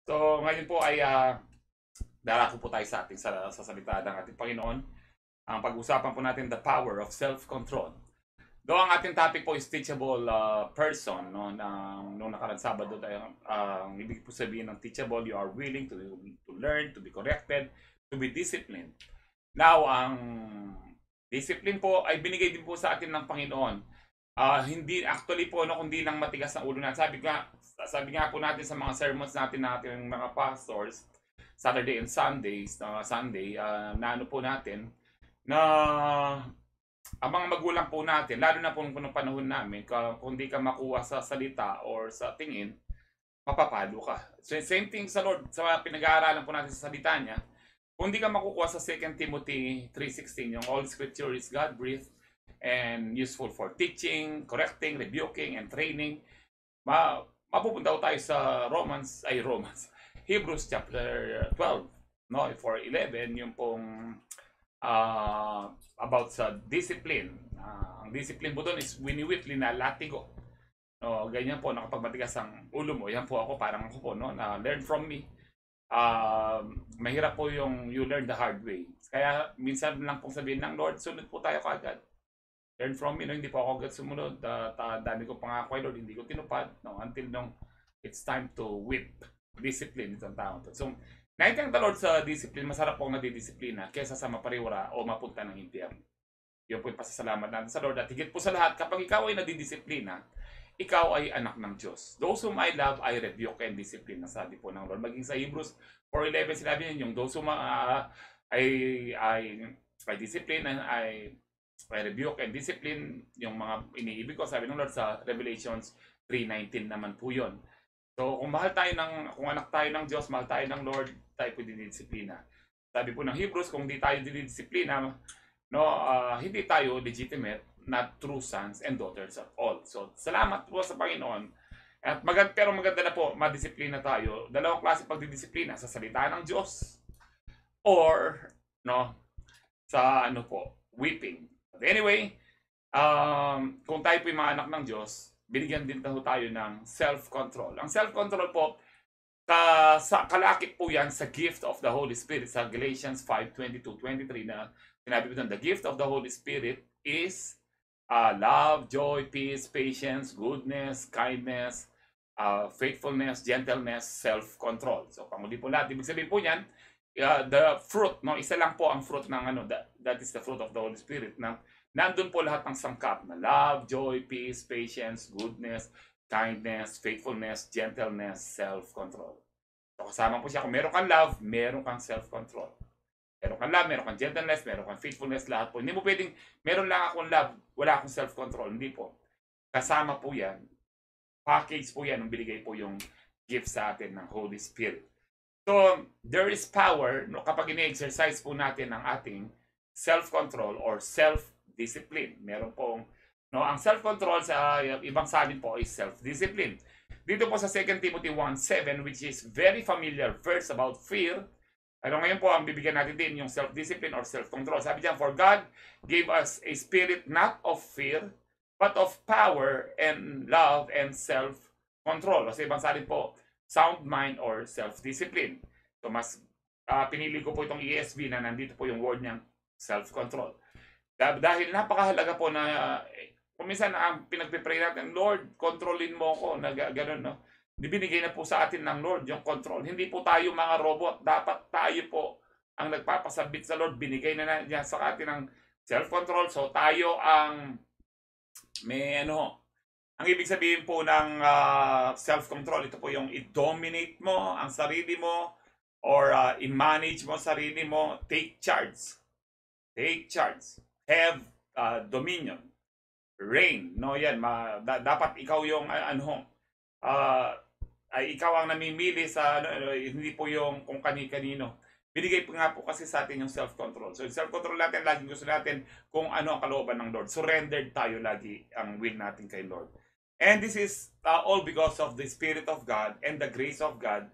So, ngayon po ay darako po tayo sa ating sa salita ng ating Panginoon. Ang pag-usapan po natin, the power of self-control. Though ang ating topic po is teachable person, no, nung nakarang Sabado tayo, ang ibig po sabihin ng teachable, you are willing to learn, to be corrected, to be disciplined. Now, ang discipline po ay binigay din po sa atin ng Panginoon. Hindi actually po no, kundi lang matigas ang ulo natin. Sabi nga po natin sa mga sermons natin mga pastors, Saturday and Sundays, Sunday, na ano po natin, na ang mga magulang po natin, lalo na po nung panahon namin, kung di ka makuha sa salita or sa tingin, mapapalo ka. So, same thing sa Lord, sa pinag-aaralan po natin sa salita niya, kung di ka makukuha sa 2 Timothy 3:16, yung all scripture is God-breathed and useful for teaching, correcting, rebuking, and training, mapupunta tayo sa Hebrews chapter 12, no, for 11, yung pong about sa discipline. Ang discipline po doon is winiwitli na latigo. No, ganyan po, nakapagmatigas ang ulo mo. Yan po ako, parang ako po, no, na learn from me. Mahirap po yung you learn the hard way. Kaya minsan lang pong sabihin ng Lord, sunod po tayo kagad. Learn from me, no, hindi po ako agad sumunod. Dami ko pangako kay Lord, hindi ko tinupad, no, until nung it's time to whip. Discipline itong tao to. So, naitang the Lord sa discipline, masarap pong nadidisiplina kaysa sa mapariwara o mapunta ng impyerno. Yun po yung pasasalamat natin sa Lord. At higit po sa lahat, kapag ikaw ay nadidisiplina, ikaw ay anak ng Diyos. Those whom I love, I rebuke and discipline. Sabi po ng Lord. Maging sa Hebrews 4:11, sinabi niya yung those whom I discipline and I rebuke and discipline, yung mga iniibig ko, sabi ng Lord sa Revelations 3:19 naman po yun. So, kung kung anak tayo ng Diyos, mahal tayo ng Lord, tayo po dinidisiplina. Sabi po ng Hebrews, kung di tayo dinidisiplina, no, hindi tayo legitimate, not true sons and daughters at all. So, salamat po sa Panginoon. At pero maganda na po, madisiplina tayo. Dalawang klase pagdidisiplina, sa salita ng Diyos or no, sa ano po, whipping. But anyway, kung tayo po yung mga anak ng Diyos, binigyan din tayo ng self-control. Ang self-control po, kalakip po yan sa gift of the Holy Spirit sa Galatians 5:22-23 na sinabi ko doon, the gift of the Holy Spirit is love, joy, peace, patience, goodness, kindness, faithfulness, gentleness, self-control. So, panguli po lahat. Ibig sabihin po yan, the fruit, no, isa lang po ang fruit ng that is the fruit of the Holy Spirit na nandun po lahat ng sangkap na love, joy, peace, patience, goodness, kindness, faithfulness, gentleness, self-control. So kasama po siya. Kung meron kang love, meron kang self-control. Meron kang love, meron kang gentleness, meron kang faithfulness, lahat po. Hindi mo pwedeng, meron lang akong love, wala akong self-control. Hindi po. Kasama po yan. Package po yan, nung binigay po yung gift sa atin ng Holy Spirit. So, there is power no, kapag ini-exercise po natin ang ating self-control or self-discipline. Meron pong, no, ang self-control sa ibang salin po is self-discipline. Dito po sa 2 Timothy 1:7, which is very familiar verse about fear, ano ngayon po, ang bibigyan natin din yung self-discipline or self-control. Sabi diyan, for God gave us a spirit not of fear, but of power and love and self-control. O sa ibang salin po, sound mind or self-discipline. So mas pinili ko po itong ESV na nandito po yung word niyang self-control. Dahil napakahalaga po na kung minsan ang pinagpipray natin, Lord, kontrolin mo ko, na gano'n, no? Binigay na po sa atin ng Lord yung control. Hindi po tayo mga robot. Dapat tayo po ang nagpapasabit sa Lord. Binigay na niya sa atin ng self-control. So tayo ang may ang ibig sabihin po ng self-control, ito po yung i-dominate mo ang sarili mo or i-manage mo sarili mo. Take charge. Take charge. Have dominion. Reign. No, yan. Dapat ikaw yung ay ikaw ang namimili sa hindi po yung kung kani-kanino. Binigay po nga po kasi sa atin yung self-control. So, self-control natin, laging gusto natin kung ano ang kalooban ng Lord. Surrendered tayo lagi ang will natin kay Lord. And this is all because of the Spirit of God and the grace of God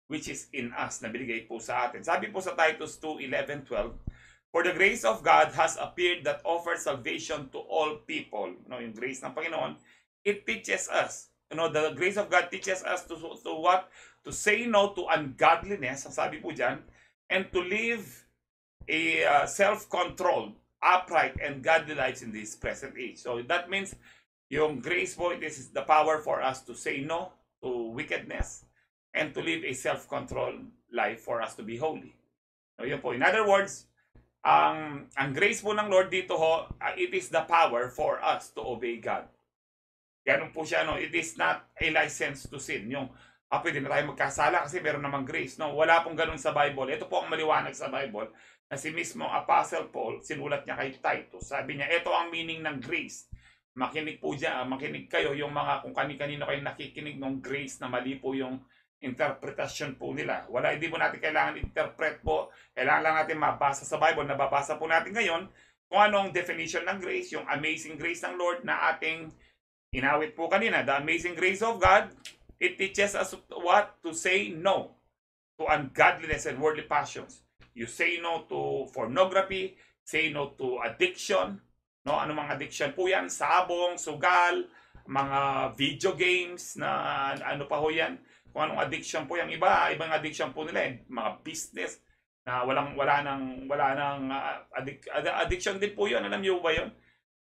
which is in us na binigay po sa atin. Sabi po sa Titus 2:11-12, for the grace of God has appeared that offers salvation to all people. No, yung grace ng Panginoon, it teaches us the grace of God teaches us to what? To say no to ungodliness, ang sabi po dyan, and to live a self-controlled, upright, and godly lives in this present age. So that means yung grace po, this is the power for us to say no to wickedness and to live a self-controlled life for us to be holy. So yun po. In other words, ang grace po ng Lord dito ho, it is the power for us to obey God. Ganun po siya, no? It is not a license to sin. Yung, pwede na tayo magkasala kasi meron namang grace. No? Wala pong ganun sa Bible. Ito po ang maliwanag sa Bible na si mismo Apostle Paul, sinulat niya kay Titus. Sabi niya, ito ang meaning ng grace. Makinig po dyan, makinig kayo yung mga kung kani-kanino kayo nakikinig ng grace na mali po yung interpretation po nila. Hindi po natin kailangan interpret po. Kailangan lang natin mabasa sa Bible. Nababasa po natin ngayon kung anong definition ng grace, yung amazing grace ng Lord na ating inawit po kanina. The amazing grace of God, it teaches us what? To say no to ungodliness and worldly passions. You say no to pornography, say no to addiction. No? Ano mga addiction po yan? Sabong, sugal, mga video games na ano pa ho yan. Kung anong addiction po yung ibang addiction po nila, mga business na wala nang addiction din po 'yon. Alam niyo ba 'yon?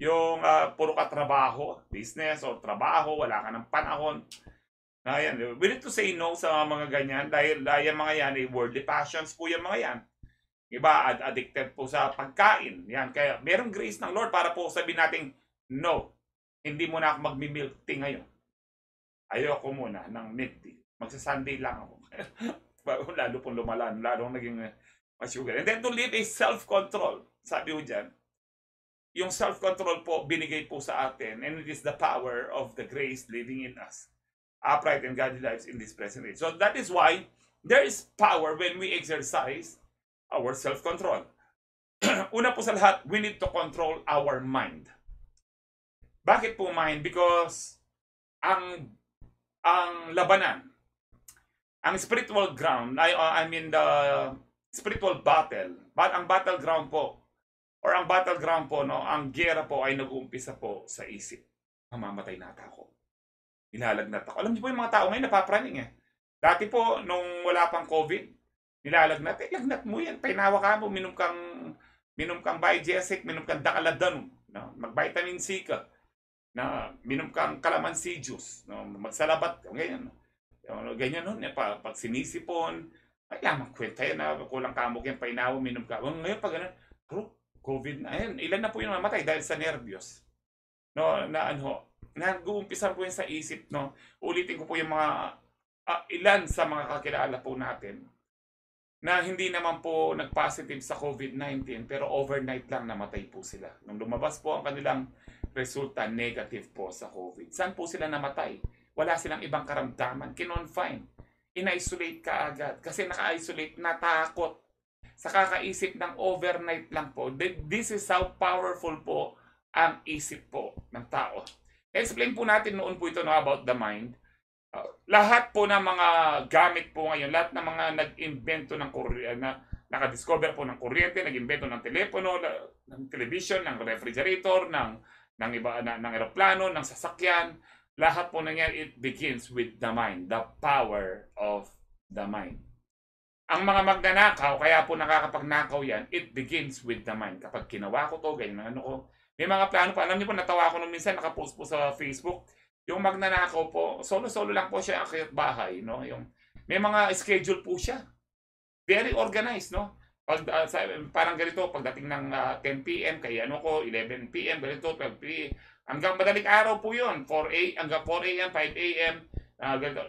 Yung puro ka trabaho, business or trabaho, wala ka ng panahon. Ayan, we need to say no sa mga ganyan dahil yung mga yan ay worldly passions po yung mga yan. Iba, addicted po sa pagkain. Yan, kaya merong grace ng Lord para po sabihin natin, no, hindi mo na ako magmi-milk tea ngayon. Ayoko muna ng milk tea. Magsa-Sunday lang ako. Lalo pong lumalan, lalo naging sugar. And then to live a self-control. Sabi ko dyan, yung self-control po, binigay po sa atin, and it is the power of the grace living in us. Upright and godly lives in this present age. So that is why there is power when we exercise our self-control. Una po sa lahat, we need to control our mind. Bakit po mind? Because ang labanan, ang spiritual ground, I mean the spiritual battle, ang battleground po, or ang battleground po, no, ang gera po ay nag-uumpisa po sa isip. Mamamatay na ako. Nilalagnat ako. Alam niyo po yung mga tao ngayon napapraning eh. Dati po, nung wala pang COVID, nilalagnat. Lagnat mo yan. Painawa ka mo, minum kang Biogesic, minum kang Dacaladan, no? Mag-vitamin C ka. Minum kang calamansi juice, no? Magsalabat, ganyan. Ganyan nun, pag sinisipon, ay lamang kwenta yan na kulang kamok yung painawa, minum ka. Ngayon pag gano'n, COVID na, ayan, ilan na po yung namatay dahil sa nervyos. No, nag-uumpisa po yan sa isip, no. Ulitin ko po yung mga ilan sa mga kakilala po natin na hindi naman po nag-positive sa COVID-19 pero overnight lang namatay po sila. Nung lumabas po ang kanilang resulta, negative po sa COVID. Saan po sila namatay? Wala silang ibang karamdaman. Kinonfine. In-isolate ka agad. Kasi naka-isolate, natakot. Sa kakaisip ng overnight lang po. This is how powerful po ang isip po ng tao. Explain po natin noon po ito about the mind. Lahat po ng mga gamit po ngayon, lahat ng mga nag-invento ng nakadiscover po ng kuryente, nag-invento ng telepono, ng television, ng refrigerator, ng eroplano, ng sasakyan, lahat po nangyari, it begins with the mind, the power of the mind. Ang mga magnanakaw, kaya po nakakapagnakaw yan, it begins with the mind. Kapag ginawa ko to, ganyan ano ko. May mga plano pa. Alam niyo po, natawa ko nung minsan, nakapost po sa Facebook. Yung magnanakaw po, solo-solo lang po siya akyat bahay. No? May mga schedule po siya. Very organized. No? Parang ganito, pagdating ng 10 p.m., kaya 11 p.m., ganito, 12 p.m. Hanggang madaling araw po yun. Hanggang 4 a.m., 5 a.m.,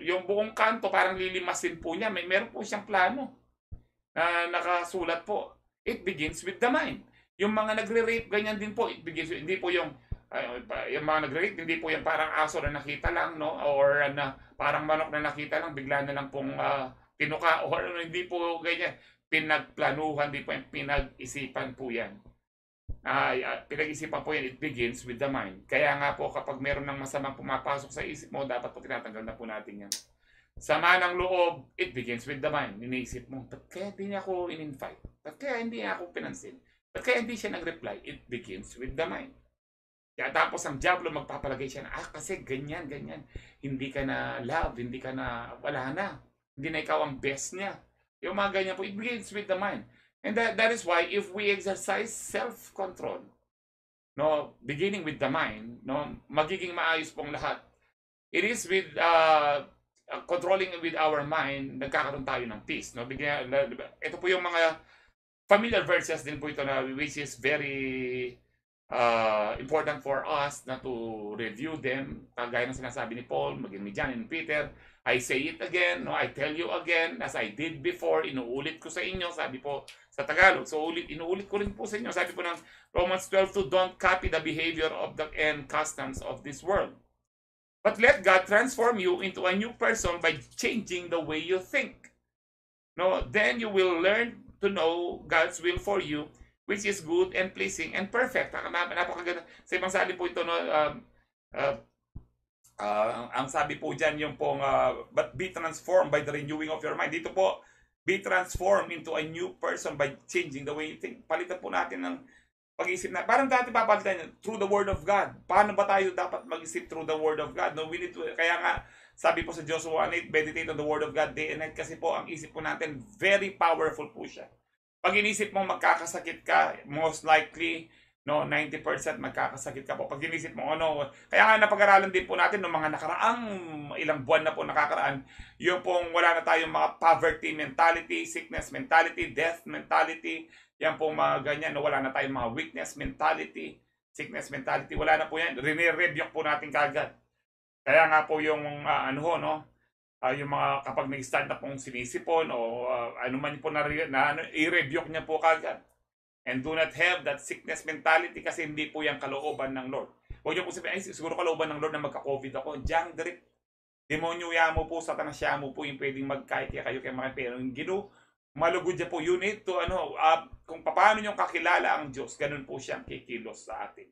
yung buong kanto parang lilimasin po niya. Meron po siyang plano na nakasulat po. It begins with the mind. Yung mga nagre-rape, ganyan din po. It begins with, hindi po yung mga nagre-rape, hindi po yung parang aso na nakita lang, no? Or parang manok na nakita lang, bigla na lang pong tinuka. Or hindi po ganyan. Pinagplanuhan, hindi po yung pinag-isipan po yan. Pinag-isipan po yan, it begins with the mind. Kaya nga po kapag meron ng masamang pumapasok sa isip mo, dapat po tinatanggal na po natin yan. Sama ng loob, it begins with the mind. Iniisip mo, ba't kaya hindi niya ako in-invite? Ba't kaya hindi niya ako pinansin? Ba't kaya hindi siya nag-reply? It begins with the mind. Kaya tapos ang diablo magpapalagay siya na, kasi ganyan, ganyan. Hindi ka na love, hindi ka na, wala na. Hindi na ikaw ang best niya. Yung mga ganyan po, it begins with the mind. And that is why if we exercise self-control, no, beginning with the mind, no, magiging maayos pong lahat. It is with controlling with our mind, nagkakaroon tayo ng peace, no? Ito po yung mga familiar verses din po ito na which is very important for us na to review them. Kagaya ng sinasabi ni Paul, maging ni John and Peter, I say it again, no, I tell you again, as I did before, inuulit ko sa inyo, sabi po sa Tagalog. So inuulit ko rin po sa inyo, sabi po ng Romans 12:2, don't copy the behavior of the and customs of this world. But let God transform you into a new person by changing the way you think. No, then you will learn to know God's will for you, which is good and pleasing and perfect. Napakaganda. Sa ibang salin po ito, no, ang sabi po dyan yung pong, but be transformed by the renewing of your mind. Dito po, be transformed into a new person by changing the way you think. Palitan po natin ng pag-isip na, parang dati papalitan yun, through the Word of God. Paano ba tayo dapat mag-isip through the Word of God? No, we need to, kaya nga, sabi po sa Joshua 1:8, meditate on the Word of God day and night, kasi po ang isip po natin, very powerful po siya. Pag inisip mo magkakasakit ka, most likely, no, 90% magkakasakit ka po. Pag inisip mo, kaya nga napag-aralan din po natin ng mga nakaraang ilang buwan na po nakakaraan, yung pong wala na tayong mga poverty mentality, sickness mentality, death mentality, yan pong mga ganyan, no, wala na tayong mga weakness mentality, sickness mentality, wala na po yan. Review po natin kagad. Kaya nga po yung yung mga kapag nag-start na pong sinisipon o ano man po i-review niya po kagad. And do not have that sickness mentality kasi hindi po yan kalooban ng Lord. Huwag niyo po sabihin, siguro kalooban ng Lord na magka-COVID ako. Diyan, direct. Demonyo ya mo po, satanas siya mo po yung pwedeng magkait kayo kay mga pero yung malugod niya po, you need to, kung paano nyo kakilala ang Diyos, ganun po siyang kikilos sa atin.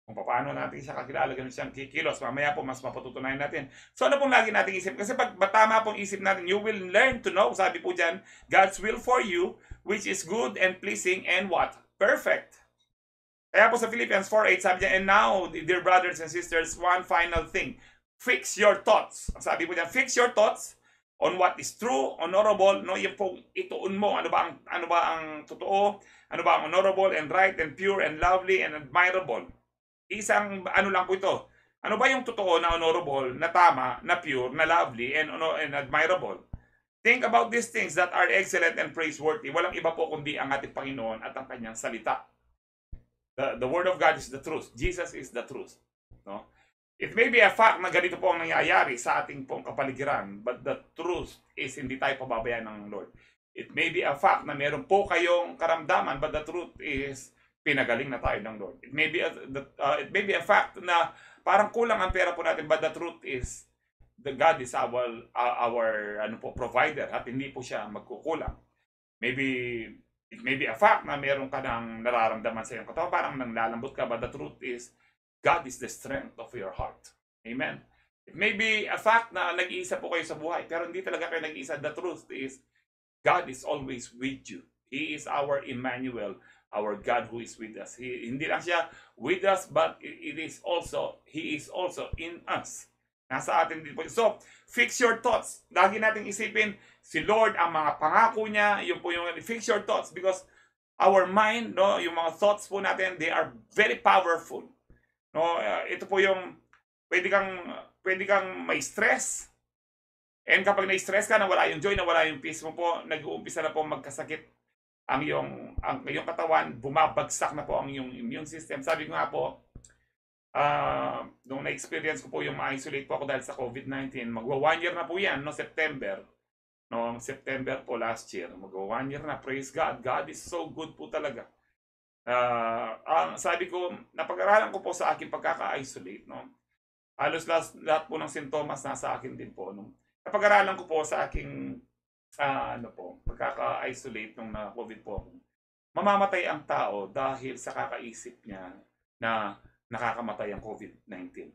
Kung paano natin siya kakilala, ganun siyang kikilos. Mamaya po, mas mapatutunayan natin. So, ano pong lagi natin isip? Kasi pag tama pong isip natin, you will learn to know, sabi po dyan, God's will for you, which is good and pleasing and what? Perfect. Kaya po sa Philippians 4:8, sabi dyan, and now, dear brothers and sisters, one final thing. Fix your thoughts. Sabi po dyan, fix your thoughts on what is true, honorable, no, yung po ituon mo, ano ba ang totoo, ano ba ang honorable and right and pure and lovely and admirable. Isang lang po ito. Ano ba yung totoo na honorable, na tama, na pure, na lovely and admirable? Think about these things that are excellent and praiseworthy. Walang iba po kundi ang ating Panginoon at ang kanyang salita. The word of God is the truth. Jesus is the truth. No? It may be a fact na ganito po ang nangyayari sa ating pong kapaligiran, but the truth is hindi tayo pababayaan ng Lord. It may be a fact na meron po kayong karamdaman, but the truth is pinagaling na tayo ng Lord. It may be a fact na parang kulang ang pera po natin, but the truth is the God is our provider at hindi po siya magkukulang. It may be a fact na meron ka ng nararamdaman sa iyong katawan, parang nanglalambot ka, but the truth is God is the strength of your heart. Amen. It may be a fact na nag-iisa po kayo sa buhay, pero hindi talaga kayo nag-iisa. The truth is, God is always with you. He is our Emmanuel, our God who is with us. Hindi lang siya with us, but He is also in us. Nasa atin din po. So, fix your thoughts. Lagi natin isipin, si Lord, ang mga pangako niya, yun po yung fix your thoughts because our mind, no, yung mga thoughts po natin, they are very powerful. No, ito po yung pwede kang may stress. And kapag na-stress ka, nawala yung joy, nawala yung peace mo po, nag-uumpisa na po magkasakit ang iyong katawan, bumabagsak na po ang iyong immune system. Sabi ko nga po, nung na-experience ko po yung ma-isolate po ako dahil sa COVID-19, magwa 1 year na po yan, no, September. No, September po last year, magwa 1 year na, praise God. God is so good po talaga. Sabi ko, napag-aralan ko po sa aking pagkaka-isolate, no? Halos lahat po ng sintomas nasa akin din po, no? Napag-aralan ko po sa aking pagkaka-isolate nung na-COVID po ako. Mamamatay ang tao dahil sa kakaisip niya na nakakamatay ang COVID-19.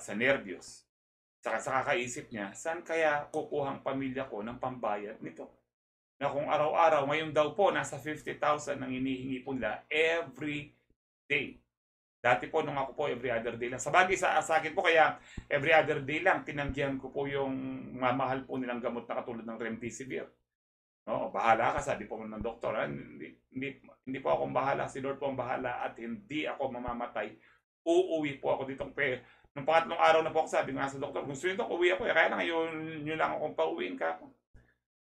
Sa nervyos. Saka sa kakaisip niya, saan kaya kukuha ang pamilya ko ng pambayad nito? Na kung araw-araw, ngayon daw po, nasa 50,000 ang hinihingi po nila every day. Dati po nung ako po every other day lang. Sa bagay sa akin po kaya every other day lang tinanggihan ko po yung mamahal po nilang gamot na katulad ng Remdesivir. No, bahala ka, sabi po ng doktor. Hindi po ako bahala, si Lord po ang bahala at hindi ako mamamatay. Uuwi po ako dito. Nung pangatlong araw na po ako, sabi nga sa doktor, gusto nyo uwi ako. Kaya lang yun lang akong pauwiin ka.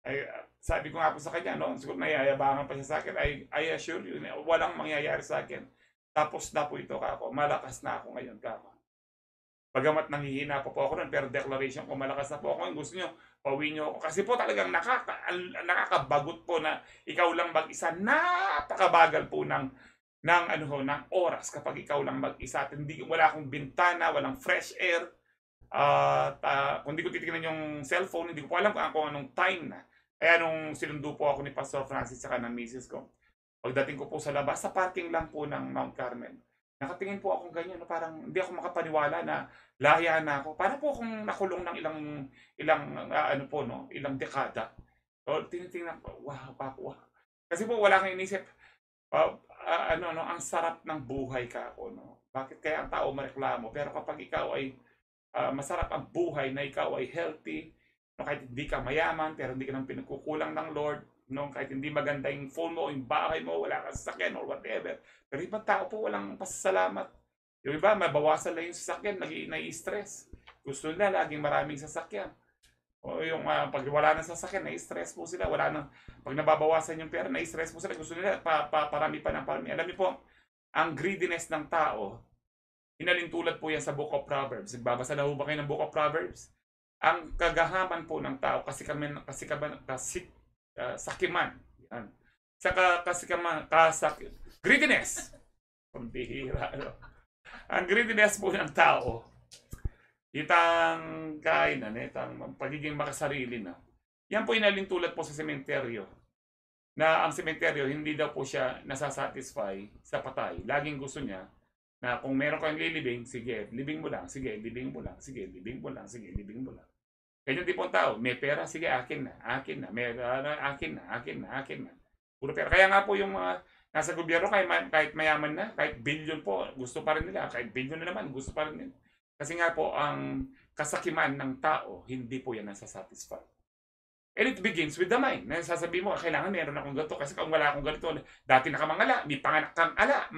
Ay, sabi ko nga po sa kanya, no, siguro nayayabangan pa siya sa akin, I assure you, walang mangyayari sa akin. Tapos na po ito kako, malakas na ako ngayon kako. Bagamat nanghihina pa po ako nun, pero declaration ko malakas na po ako. Yung gusto nyo, pauwi nyo ako. Kasi po talagang nakakabagot po na ikaw lang mag-isa. Napakabagal po ng oras kapag ikaw lang mag-isa. At wala akong bintana, walang fresh air. Kung di ko titignan yung cellphone, hindi ko po alam kung anong time na. Kaya nung sinundo po ako ni Pastor Francis saka ng misis ko, pagdating ko po sa labas, sa parking lang po ng Mount Carmel, nakatingin po akong ganyan, no? Parang hindi ako makapaniwala na lahya na ako. Para po akong nakulong ng ilang dekada. So, tinitingnan ko, wow. Kasi po wala kang inisip, ang sarap ng buhay ka ako, no? Bakit kaya ang tao mareklamo? Pero kapag ikaw ay masarap ang buhay na ikaw ay healthy, no? Kahit hindi ka mayaman, pero hindi ka nang pinagkukulang ng Lord, no? Kahit hindi maganda yung phone mo, yung bahay mo, wala kang sasakyan or whatever. Pero ibang tao po walang pasasalamat. Yung iba, mabawasan lang yung sasakyan, nai-stress. Gusto nila laging maraming sasakyan. O yung pag wala ng sasakyan, nai-stress po sila. Pag nababawasan yung pera, nai-stress po sila. Gusto nila parami pa ng parami. Alam niyo po, ang greediness ng tao, hinalintulad po yan sa Book of Proverbs. Nagbabasa na ho ba kayo ng Book of Proverbs? Ang kagahaman po ng tao, sakiman. Yan. Greediness. Pambihira. Ang greediness po ng tao, itang kainan, itang pagiging makasarili na. Yan po inalintulad po sa sementeryo. Na ang sementeryo, hindi daw po siya nasasatisfy sa patay. Laging gusto niya na kung meron kang lilibing, sige, libing mo lang, sige, libing mo lang, sige, libing mo lang, sige, libing mo lang. Ganyan din po ang tao, may pera, sige, akin na, may, akin na. Puro pera. Kaya nga po yung mga nasa gobyerno, kahit mayaman na, kahit billion po, gusto pa rin nila. Kahit billion na naman, gusto pa rin nila. Kasi nga po, ang kasakiman ng tao, hindi po yan nasasatisfy. And it begins with the mind. Sasabihin mo, kailangan meron akong ganito. Kasi kung wala akong ganito, dati nakamangala, may panganak kang ala,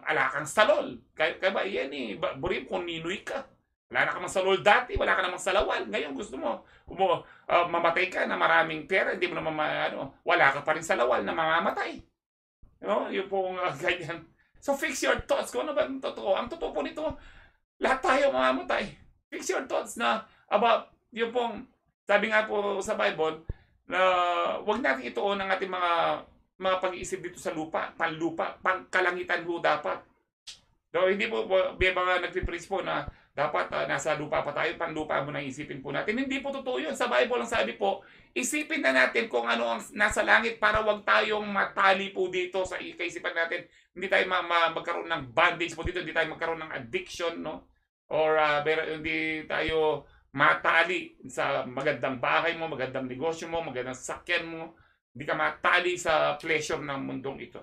ala kang salol. Kaya ba, yan burin kung ninoy ka. Wala na ka mang salol dati, wala ka namang salawal. Ngayon gusto mo, mamatay ka na maraming pera, hindi mo naman wala ka pa rin salawal na mamamatay. No? Yung pong ganyan. So fix your thoughts. Kung ano ba ang totoo? Ang totoo po nito, lahat tayo mamamatay. Fix your thoughts na about yung pong, sabi nga po sa Bible, na huwag natin ituon ang ating mga pag-iisip dito sa lupa, panlupa, pangkalangitan ho dapat. So, hindi po, may mga nagpipreach po na dapat nasa lupa pa tayo, panlupa mo na isipin po natin. Hindi po totoo yun. Sa Bible ang sabi po, isipin na natin kung ano ang nasa langit para wag tayong matali po dito sa kaisipan natin. Hindi tayo magkaroon ng bondage po dito, hindi tayo magkaroon ng addiction, no? Or hindi tayo matali sa magandang bahay mo, magandang negosyo mo, magandang sakyan mo. Hindi ka matali sa pleasure ng mundong ito.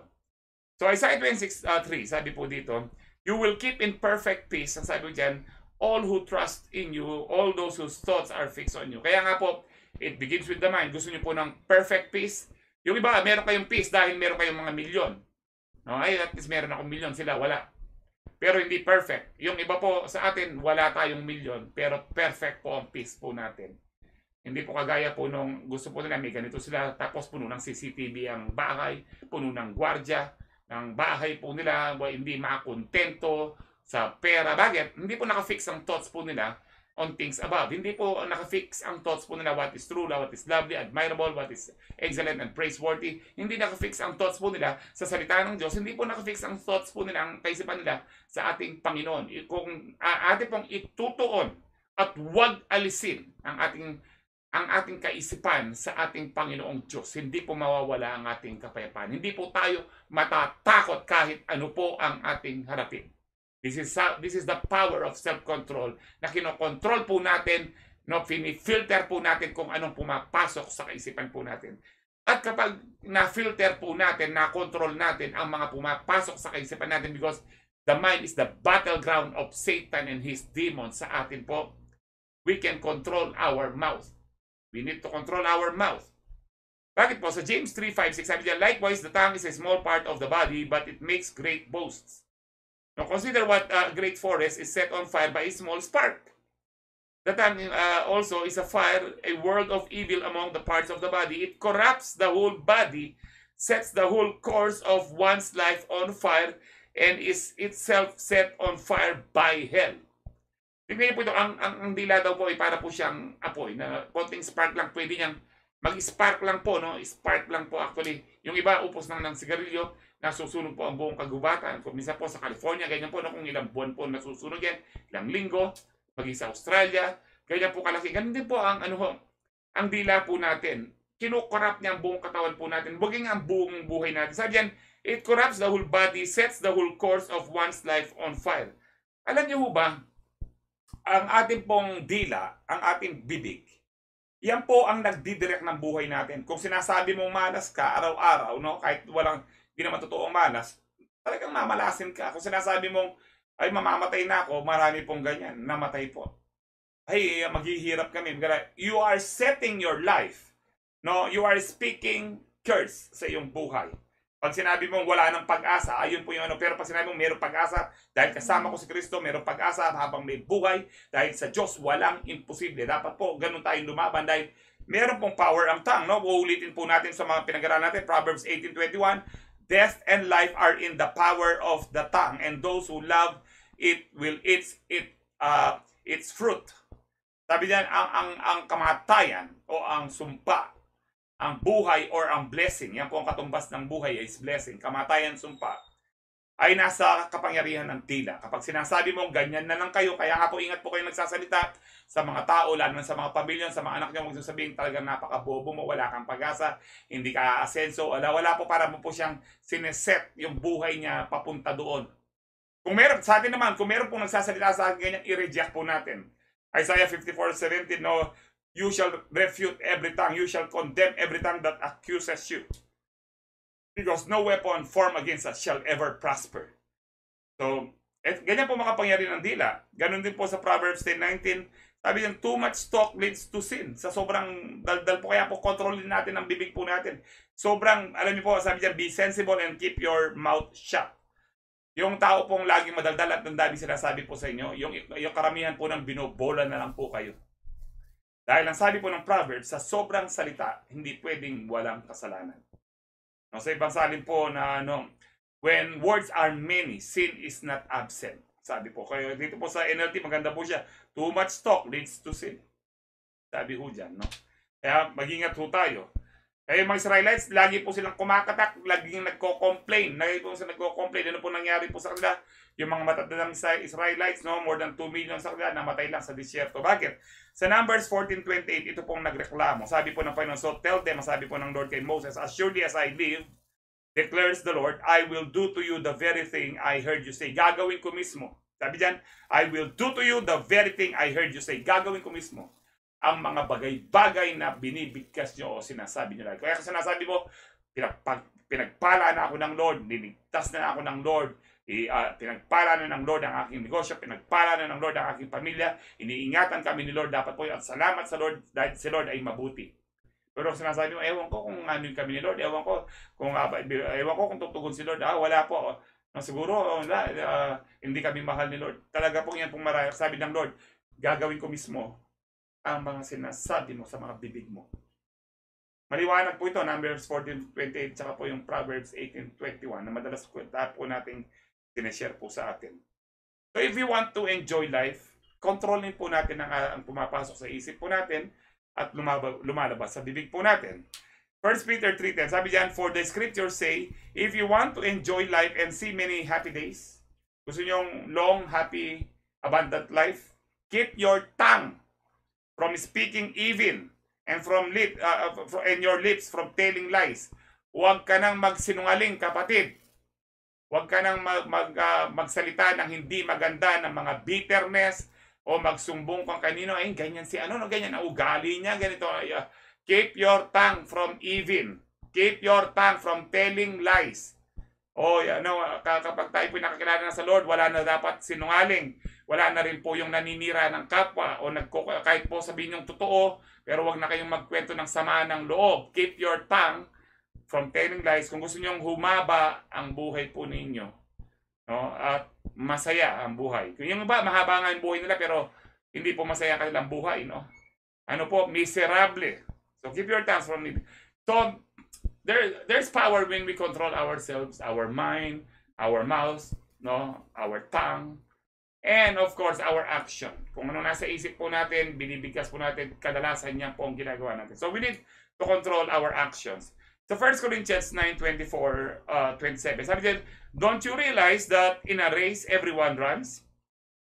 So Isaiah 26:3, sabi po dito, you will keep in perfect peace, ang sabi dyan, all who trust in you, all those whose thoughts are fixed on you. Kaya nga po, it begins with the mind. Gusto niyo po ng perfect peace? Yung iba, meron kayong peace dahil meron kayong mga milyon. No? Ay, at least meron akong milyon, sila wala. Pero hindi perfect. Yung iba po sa atin, wala tayong milyon, pero perfect po ang peace po natin. Hindi po kagaya po nung gusto po nila, may ganito sila, tapos puno ng CCTV ang bahay, puno ng gwardya, ng bahay po nila, hindi makakontento sa pera. Bakit? Hindi po nakafix ang thoughts po nila on things above. Hindi po nakafix ang thoughts po nila what is true, what is lovely, admirable, what is excellent and praiseworthy. Hindi nakafix ang thoughts po nila sa salita ng Diyos. Hindi po nakafix ang thoughts po nila, ang kaisipan nila sa ating Panginoon. Kung ating pong itutuon at huwag alisin ang ating kaisipan sa ating Panginoong Diyos, hindi po mawawala ang ating kapayapaan. Hindi po tayo matatakot kahit ano po ang ating harapin. This is the power of self-control na kinokontrol po natin, no, filter po natin kung anong pumapasok sa kaisipan po natin. At kapag na-filter po natin, na-control natin ang mga pumapasok sa kaisipan natin because The mind is the battleground of Satan and his demons. Sa atin po, we can control our mouth. We need to control our mouth. Bakit po? Sa James 3:5-6, sabi niya, likewise, the tongue is a small part of the body, but it makes great boasts. Now, consider what a great forest is set on fire by a small spark. The tongue also is a fire, a world of evil among the parts of the body. It corrupts the whole body, sets the whole course of one's life on fire, and is itself set on fire by hell. Tingnan niyo po ito, ang dila daw po ay para po siyang apoy, na konting spark lang, pwede niyang mag-spark lang po, no? Spark lang po actually. Yung iba, upos ng sigarilyo, nasusunog po ang buong kagubatan. Kung minsan po sa California, ganyan po, no? Kung ilang buwan po nasusunog yan, ilang linggo, maging sa Australia, ganyan po kalaki. Ganun din po ang, ang dila po natin. Kinukorrupt niya ang buong katawan po natin. Buging ang buong buhay natin. Sabi yan, it corrupts the whole body, sets the whole course of one's life on fire. Alam niyo ba, ang ating pong dila, ang ating bibig, yan po ang nagdidirect ng buhay natin. Kung sinasabi mong malas ka araw-araw, no, kahit hindi naman totoong malas, talagang mamalasin ka. Kung sinasabi mong, ay mamamatay na ako, marami pong ganyan, namatay po. Ay, maghihirap kami. You are setting your life. No, you are speaking curse sa iyong buhay. Pag sinabi mong wala ng pag-asa, ayun po yung pero pag sinabi mong mayroong pag-asa, dahil kasama ko si Kristo, mayroong pag-asa habang may buhay, dahil sa Diyos, walang imposible. Dapat po, ganun tayong lumaban dahil mayroon pong power ang tongue. No? Uulitin po natin sa mga pinag-aralan natin, Proverbs 18:21, death and life are in the power of the tongue, and those who love it will eat its fruit. Sabi diyan, ang kamatayan o ang sumpa, ang buhay or ang blessing, yan po ang katumbas ng buhay is blessing, kamatayan, sumpa, ay nasa kapangyarihan ng dila. Kapag sinasabi mo, ganyan na lang kayo, kaya nga po ingat po kayo nagsasalita sa mga tao, lalo na sa mga pamilya, sa mga anak nyo, huwag sabihin talagang napakabobo mo, wala kang pag-asa, hindi ka aasenso, wala po, para mo po siyang sineset yung buhay niya papunta doon. Kung meron, sa atin naman, kung meron pong nagsasalita sa akin ganyan, i-reject po natin. Isaiah 54:17, no, you shall refute every tongue, you shall condemn every tongue that accuses you. Because no weapon formed against us shall ever prosper. So, ganyan po makapangyarihan ng dila. Ganon din po sa Proverbs 10:19. Sabi niyan, too much talk leads to sin. Sa sobrang daldal po, kaya po kontrolin natin ang bibig po natin. Sobrang, alam niyo po, sabi niyan, be sensible and keep your mouth shut. Yung tao pong laging madaldal at dandami sinasabi po sa inyo, yung karamihan po ng binobola na lang po kayo. Dahil ang sabi po ng Proverbs, sa sobrang salita, hindi pwedeng walang kasalanan. No, sa ibang salin po na when words are many, sin is not absent. Sabi po, kayo dito po sa NLT, maganda po siya. Too much talk leads to sin. Sabi ho dyan, no? Kaya mag-ingat ho tayo. Kaya mga Israelites, lagi po silang kumakatak, laging nagko-complain. Lagi po silang nagko-complain. Ano po nangyari po sa kanila? Yung mga matatandang Israelites, no, more than 2 million sa kanila, namatay lang sa disyerto. Bakit? Sa Numbers 14:28, ito pong nagreklamo. Sabi po ng Panginoon, so tell them, sabi po ng Lord kay Moses, as surely as I live, declares the Lord, I will do to you the very thing I heard you say. Gagawin ko mismo. Sabi dyan, I will do to you the very thing I heard you say. Gagawin ko mismo ang mga bagay-bagay na binibigkas nyo o sinasabi nyo. Kaya sinasabi mo, pinagpala na ako ng Lord, niligtas na ako ng Lord, pinagpala na ng Lord ang aking negosyo, pinagpala na ng Lord ang aking pamilya, iniingatan kami ni Lord, dapat po at salamat sa Lord dahil si Lord ay mabuti. Pero sinasabi mo, ewan ko kung ano yung kami ni Lord, ewan ko kung tutugon si Lord, wala po. Siguro, hindi kami mahal ni Lord. Talaga po yan pong maraya. Sabi ng Lord, gagawin ko mismo ang mga sinasabi mo sa mga bibig mo. Maliwanag po ito, Numbers 14:28, tsaka po yung Proverbs 18:21 na madalas po nating sineshare po sa atin. So if we want to enjoy life, kontrolin po natin ang pumapasok sa isip po natin at lumalabas sa bibig po natin. 1 Peter 3:10, sabi diyan, for the scriptures say, if you want to enjoy life and see many happy days, gusto nyong long, happy, abundant life, keep your tongue from speaking evil and and your lips from telling lies. Huwag ka nang magsinungaling, kapatid. Huwag ka nang magsalita ng hindi maganda, ng mga bitterness o magsumbong kung kanino, ay ganyan si ganyan ang ugali niya, ganito. Keep your tongue from evil. Keep your tongue from telling lies. O ano, kapag tayo po nakakilala na sa Lord, wala na dapat sinungaling. Wala na rin po yung naninira ng kapwa o kahit po sabihin yung totoo, pero wag na kayong magkwento ng sama ng loob. Keep your tongue from telling lies. Kung gusto niyo humaba ang buhay po ninyo, no? At masaya ang buhay. Kung yung iba, mahaba nga yung buhay nila pero hindi po masaya kanilang buhay, no? Ano po, miserable. So keep your tongue from it. So there's power when we control ourselves, our mind, our mouth, no, our tongue, and of course our action. Kung ano nasa isip po natin, binibigkas po natin, kadalasan niya po ang ginagawa natin. So we need to control our actions. So 1 Corinthians 9:24-27, sabi din, don't you realize that in a race everyone runs,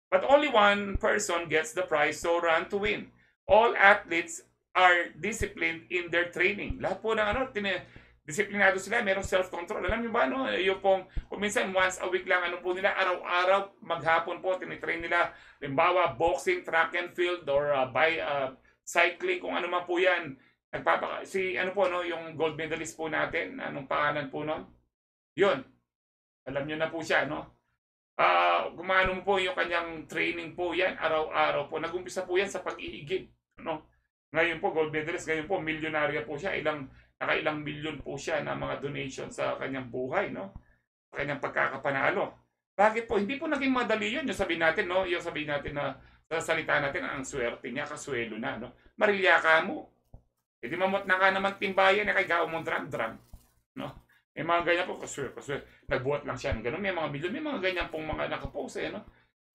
but only one person gets the prize, so run to win. All athletes are disciplined in their training. Lahat po ng disiplinado sila, merong self-control. Alam niyo ba, no? Yung pong, kung minsan once a week lang, ano po nila, araw-araw, maghapon po, tinitrain nila, limbawa, boxing, track and field, or cycling, kung ano man po yan. Ano po, no, yung gold medalist po natin, anong pangalan po nun? Yun. Alam niyo na po siya, no? Gumano po yung kanyang training po yan, araw-araw po. Nag-umpisa po yan sa pag-iigib, no? Ngayon po, gold medalist, ngayon po, milyonarya po siya, nakailang milyon po siya na mga donation sa kanyang buhay, no? Sa kanyang pagkakapanalo. Bakit po? Hindi po naging madali yun. Yung sabihin natin, no? Yung sabihin natin na sa salita natin, ang swerte niya, kaswelo na, no? Marilya ka mo. E di mamot na ka naman timbayan, kay gawin mo drang-drang, no? May mga ganyan po, kaswelo. Nagbuhat lang siya ng gano'n. May mga milyon, may mga ganyan pong mga nakapose, no?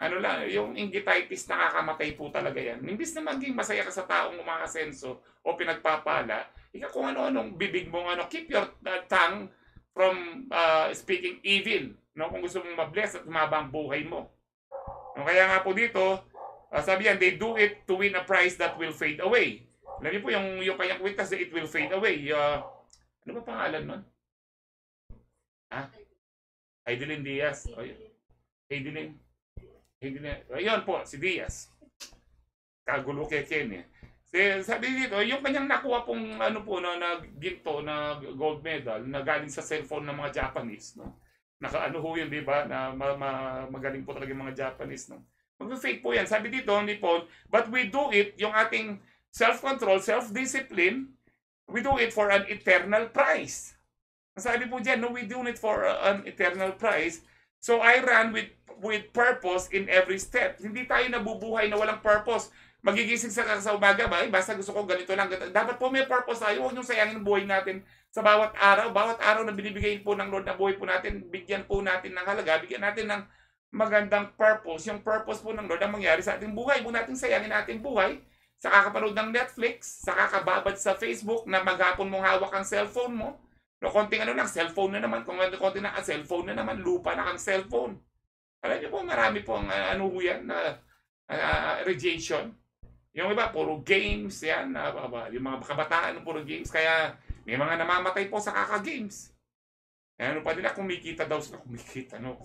Ano lang, yung inggititis, nakakamatay po talaga yan. Imbis na maging masaya ka sa taong umakasenso o pinagpapala, ikaw kung ano-anong bibig mo, keep your tongue from speaking evil. No? Kung gusto mong mabless at humaba ang buhay mo. No? Kaya nga po dito, sabi yan, they do it to win a prize that will fade away. Alam niyo po, yung kanyang kwintas, it will fade away. Ano ba pangalan nun? Heidelin Diaz. Heidelin. Ayun po, si Diaz. Kagulo kay Ken eh. Sabi dito, yung kanyang nakuha pong na ginto na gold medal na galing sa cellphone ng mga Japanese, no? Nakaano ho yun, di ba? Na magaling po talaga yung mga Japanese, no? Mag-fake po yan. Sabi dito, hindi po, but we do it, yung ating self-control, self-discipline, we do it for an eternal prize. Sabi po dyan, no, we do it for an eternal prize. So I run with purpose in every step. Hindi tayo nabubuhay na walang purpose. Magigising sa umaga ba? Basta gusto ko ganito lang. Dapat po may purpose tayo. Huwag niyong sayangin ang buhay natin sa bawat araw. Bawat araw na binibigay po ng Lord na buhay po natin, bigyan po natin ng halaga. Bigyan natin ng magandang purpose. Yung purpose po ng Lord ang mangyari sa ating buhay. Huwag natin sayangin ating buhay sa kakapanood ng Netflix, sa kakababad sa Facebook na maghapon mong hawak ang cellphone mo. No, konting cellphone na naman. Kung konting cellphone na naman, lupa na kang cellphone. Alam niyo po, marami po ang yan na radiation. Yung iba, puro games, yan. Yung mga kabataan, puro games. Kaya may mga namamatay po sa kaka-games. Ano pa nila, kumikita daw sila. Kumikita, no?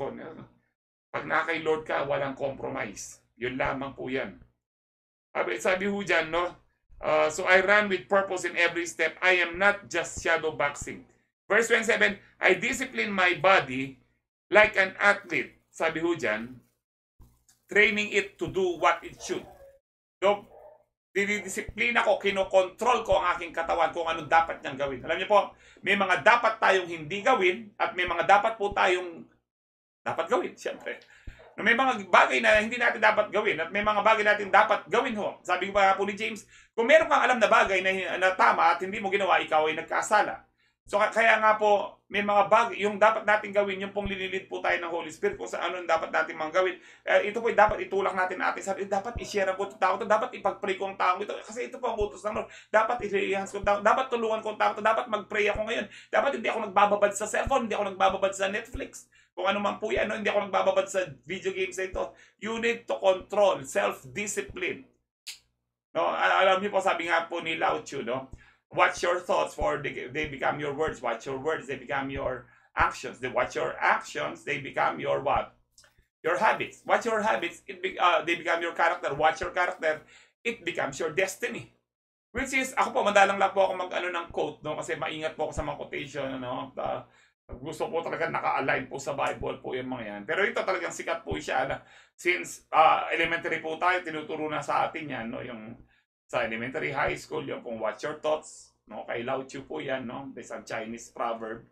Pag nakay Lord ka, walang compromise. Yun lamang po yan. Sabi ho dyan, no? So I run with purpose in every step. I am not just shadow boxing. Verse 27, I discipline my body like an athlete. Sabi ho dyan, training it to do what it should. So, dinidisiplina ko, kinokontrol ko ang aking katawan kung anong dapat niyang gawin. Alam niyo po, may mga dapat tayong hindi gawin at may mga dapat po tayong dapat gawin, siyempre. May mga bagay na hindi natin dapat gawin at may mga bagay natin dapat gawin ho. Sabi ko pa po ni James, kung meron kang alam na bagay na tama at hindi mo ginawa, ikaw ay nagkasala. So kaya nga po, may mga bagay, yung dapat natin gawin, yung pong linilid po tayo ng Holy Spirit kung sa ano dapat natin mga gawin. Ito po dapat itulak natin atin. Sabi, dapat i-share ko itong tao ito, dapat ipag-pray ko ang tao ito. Kasi ito po ang utos ng Lord. Dapat i-enhance ko tao, dapat tulungan ko ang tao ito, dapat mag-pray ako ngayon. Dapat hindi ako nagbababad sa cellphone, hindi ako nagbababad sa Netflix. Kung ano man po yan, no? Hindi ako nagbababad sa video games na ito. You need to control, self-discipline. No? Alam niyo po, sabi nga po ni Lao Tzu, no? Watch your thoughts for they become your words. Watch your words, they become your actions. Watch your actions, they become your what? Your habits. Watch your habits, they become your character. Watch your character, it becomes your destiny. Which is, ako po, madalang lang po ako ng quote, no? Kasi maingat po ako sa mga quotation, ano? Gusto po talaga naka-align po sa Bible po yung mga yan. Pero ito talagang sikat po siya na since elementary po tayo, tinuturo na sa atin yan, no? Yung sa elementary, high school, yung pong what's your thoughts, no? Kay Lao Tzu po yan, no? There's a Chinese proverb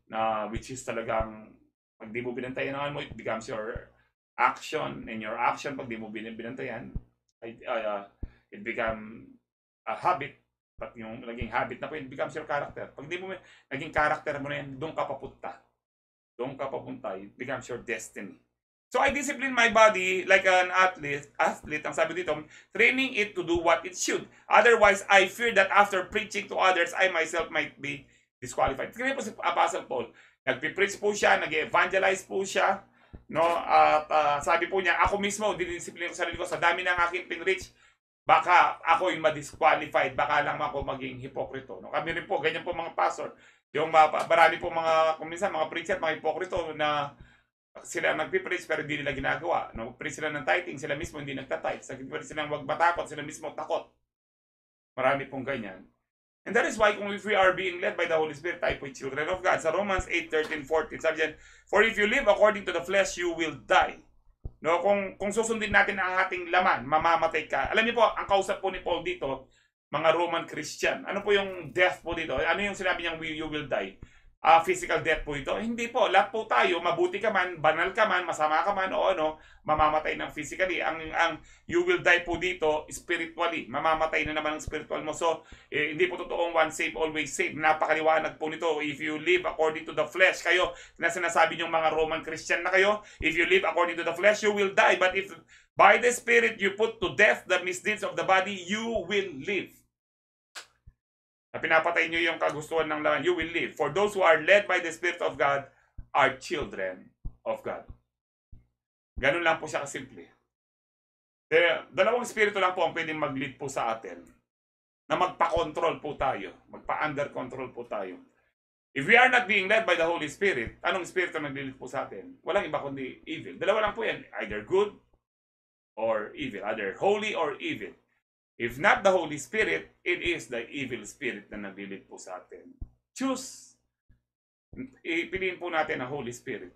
na which is talagang pag di mo binantayan mo, it becomes your action, and your action pag di mo binantayan, it become a habit. But yung naging habit na po, it becomes your character. Pag di mo naging character mo na yan, doon ka papunta. Doon ka papunta. It becomes your destiny. So I discipline my body like an athlete, ang sabi dito, training it to do what it should. Otherwise, I fear that after preaching to others, I myself might be disqualified. Kaya po si Apostle Paul, nagpipreach po siya, nag-evangelize po siya, no? At sabi po niya, ako mismo, dinidisiplin ko sarili ko sa dami ng aking pinreach, baka ako yung ma-disqualified, baka lang ako maging hipokrito. No? Kami rin po, ganyan po mga pastor. Yung marami po mga, kung minsan, mga preacher, mga hipokrito na sila nagpipreach pero hindi nila ginagawa. No? Preach sila ng tithing, sila mismo hindi nagtatithe. Sabi sila wag matakot, sila mismo takot. Marami pong ganyan. And that is why kung if we are being led by the Holy Spirit, tayo po children of God. Sa Romans 8:13-14, sabi dyan, for if you live according to the flesh, you will die. No, kung susundin natin ang ating laman, mamamatay ka. Alam niyo po, ang kausap po ni Paul dito, mga Roman Christian. Ano po yung death po dito? Ano yung sinabi niyang you will die? Physical death po ito? Hindi po. Lahat po tayo, mabuti ka man, banal ka man, masama ka man, o ano, mamamatay ng physically. Ang you will die po dito, spiritually. Mamamatay na naman ang spiritual mo. So, hindi po totoong one save, always save. Napakaliwanag po nito. If you live according to the flesh, kayo, na sinasabi niyong mga Roman Christian na kayo, if you live according to the flesh, you will die. But if by the Spirit you put to death the misdeeds of the body, you will live. Na pinapatay nyo yung kagustuhan ng laman, you will live. For those who are led by the Spirit of God are children of God. Ganun lang po siya kasimple. Dalawang spirito lang po ang pwedeng mag-lead po sa atin. Na magpa-control po tayo. Magpa-under control po tayo. If we are not being led by the Holy Spirit, anong spirito nag-lead po sa atin? Walang iba kundi evil. Dalawa lang po yan. Either good or evil. Either holy or evil. If not the Holy Spirit, it is the evil spirit na nag-lead po sa atin. Choose. Ipiliin po natin ang Holy Spirit.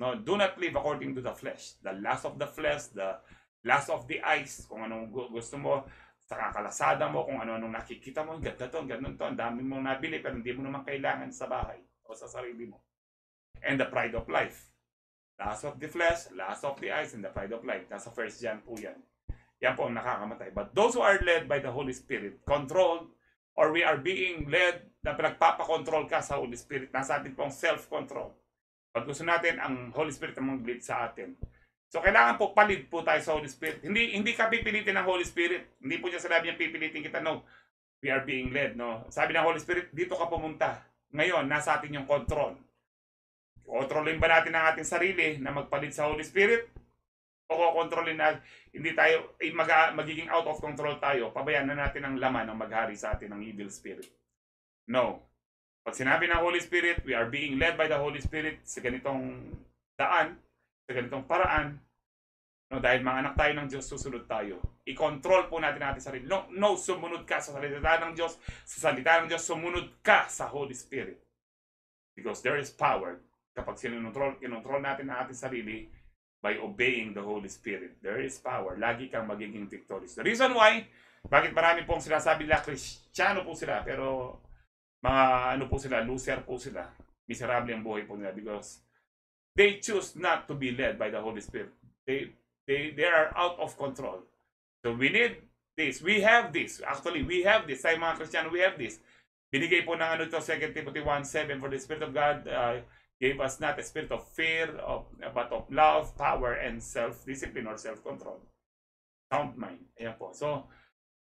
No, do not live according to the flesh. The lust of the flesh, the lust of the eyes, kung anong gusto mo, sa kakalasada mo, kung ano-anong nakikita mo, ganda to, ganun to, ang dami mong nabili, pero hindi mo naman kailangan sa bahay o sa sarili mo. And the pride of life. Lust of the flesh, lust of the eyes, and the pride of life. Nasa 1 John po yan. Yan po ang nakakamatay. But those who are led by the Holy Spirit, controlled, or we are being led, na pinagpapakontrol ka sa Holy Spirit, nasa atin pong self-control. Pag gusto natin, ang Holy Spirit ang mag-lead sa atin. So, kailangan po palid po tayo sa Holy Spirit. Hindi ka pipilitin ng Holy Spirit. Hindi po niya sinabi niya pipilitin kita. No, we are being led. No? Sabi ng Holy Spirit, dito ka pumunta. Ngayon, nasa atin yung control. Kontrolin ba natin ang ating sarili na magpalit sa Holy Spirit? O kontrolin na hindi tayo magiging out of control tayo, pabayaan na natin ang laman ng maghari sa atin ng evil spirit. No. Pag sinabi ng Holy Spirit, we are being led by the Holy Spirit sa ganitong daan, sa ganitong paraan, no, dahil mga anak tayo ng Diyos, susunod tayo. I-control po natin natin sarili. No, sumunod ka sa salita ng Diyos. Sa salita ng Diyos, sumunod ka sa Holy Spirit. Because there is power. Kapag kinontrol natin ang ating sarili, by obeying the Holy Spirit, there is power. Lagi kang magiging victorious. The reason why, bakit marami pong sinasabi nila, Kristiyano po sila, pero mga ano po sila, loser po sila. Miserable ang buhay po nila because they choose not to be led by the Holy Spirit. They are out of control. So we need this. We have this. Actually, we have this. Tayo mga Kristiyano, we have this. Binigay po ng ano ito, 2 Timothy 1:7, for the Spirit of God gave us not a spirit of fear, but of love, power, and self-discipline or self-control. Sound mind. Ayan po. So,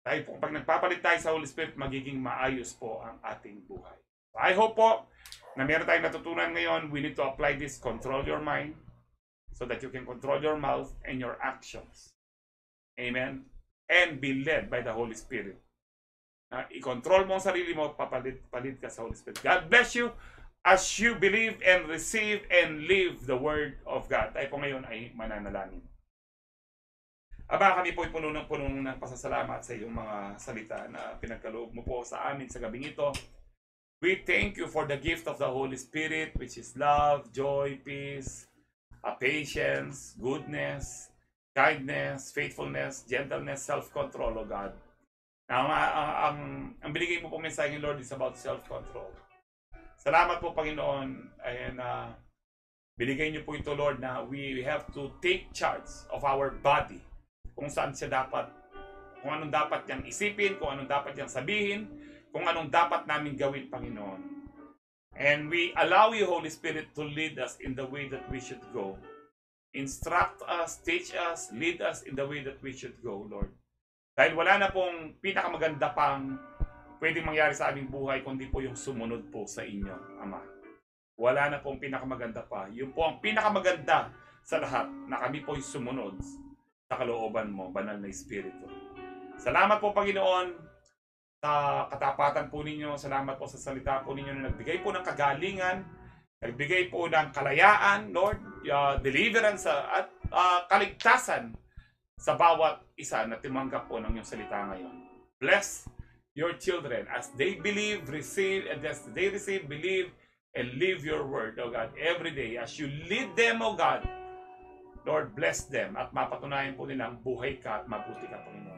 tayo po, pag nagpapalit tayo sa Holy Spirit, magiging maayos po ang ating buhay. So, I hope po na meron tayong natutunan ngayon. We need to apply this. Control your mind so that you can control your mouth and your actions. Amen? And be led by the Holy Spirit. I-control mo ang sarili mo, papalit ka sa Holy Spirit. God bless you as you believe and receive and live the Word of God. Tayo po ngayon ay mananalangin. Aba, kami po ay puno ng pasasalamat sa iyong mga salita na pinagkaloob mo po sa amin sa gabing ito. We thank you for the gift of the Holy Spirit, which is love, joy, peace, patience, goodness, kindness, faithfulness, gentleness, self-control, O God. Ang binigay mo po mensahe, Lord, is about self-control. Salamat po, Panginoon. And binigay niyo po ito, Lord, na we have to take charge of our body. Kung saan siya dapat, kung anong dapat niyang isipin, kung anong dapat niyang sabihin, kung anong dapat namin gawin, Panginoon. And we allow you, Holy Spirit, to lead us in the way that we should go. Instruct us, teach us, lead us in the way that we should go, Lord. Dahil wala na pong pinakamaganda pang pwedeng mangyari sa aming buhay kundi po yung sumunod po sa inyo, Ama. Wala na pong pinakamaganda pa. Yun po ang pinakamaganda sa lahat na kami po yung sumunod sa kalooban mo, banal na Espiritu. Salamat po, Panginoon, sa katapatan po ninyo. Salamat po sa salita po ninyo na nagbigay po ng kagalingan, nagbigay po ng kalayaan, Lord, deliverance at kaligtasan sa bawat isa na tumanggap po ng iyong salita ngayon. Bless your children as they believe, receive, and as they receive, believe, and live your word, O God, every day. As you lead them, O God, Lord, bless them at mapatunayan po nilang buhay ka at mabuti ka, Panginoon.